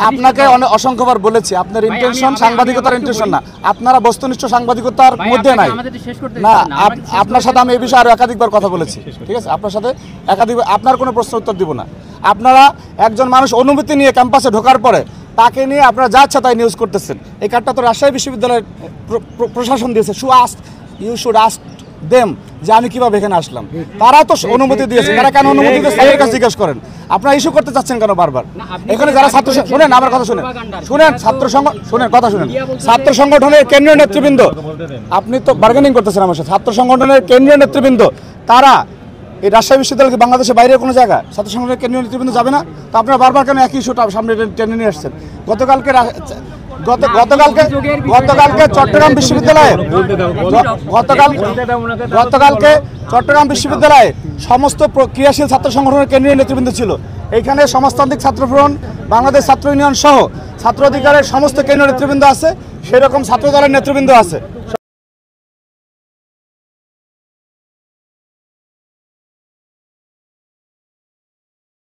আপনাকে অনেক অসংখ্যবার বলেছি আপনার ইন্টেনশন সাংবাদিকতার ইন্টেনশন না, আপনারা বস্তুনিষ্ঠ সাংবাদিকতার মধ্যে নাই না। আপনার সাথে আমি এই বিষয়ে আরো একাধিকবার কথা বলেছি, ঠিক আছে? আপনার সাথে একাধিকবার আপনার কোনো প্রশ্ন উত্তর দিব না। আপনারা একজন মানুষ অনুমতি নিয়ে ক্যাম্পাসে ঢোকার পরে তাকে নিয়ে আপনারা যা ইচ্ছা তাই নিউজ করতেছেন। এই কার্ডটা তো রাজশাহী বিশ্ববিদ্যালয়ের প্রশাসন দিয়েছে। ইউ শুড আস্ক দেম যে আমি কিভাবে এখানে আসলাম। তারা তো অনুমতি দিয়েছে, তারা কেন অনুমতি দিয়েছে তাদের কাছে জিজ্ঞেস করেন। আপনারা ইস্যু করতে চাচ্ছেন কেন বারবার? এখানে যারা ছাত্র, শুনেন আমার কথা শুনেন, ছাত্র সংগঠনের কেন্দ্রীয় নেতৃবৃন্দ, আপনি তো বার্গেনিং করতেছেন আমার সাথে। ছাত্র সংগঠনের কেন্দ্রীয় নেতৃবৃন্দ তারা এই রাজশাহী বিশ্ববিদ্যালয় কি বাংলাদেশের বাইরে কোনো জায়গা ছাত্র সংগঠনের কেন্দ্রীয় নেতৃবৃন্দ যাবে না? তো আপনারা বারবার কেন একই ইস্যুটা সামনে টেনে নিয়ে আসছেন? গতকালকে চট্টগ্রাম বিশ্ববিদ্যালয়ে চট্টগ্রাম বিশ্ববিদ্যালয়ে সমস্ত ক্রিয়াশীল ছাত্র সংগঠনের কেন্দ্রীয় নেতৃবৃন্দ ছিল। এইখানে সমাজতান্ত্রিক ছাত্র ফ্রন্ট, বাংলাদেশ ছাত্র ইউনিয়ন সহ ছাত্র অধিকারের সমস্ত কেন্দ্রীয় নেতৃবৃন্দ আছে, সেরকম ছাত্র দলের নেতৃবৃন্দ আছে।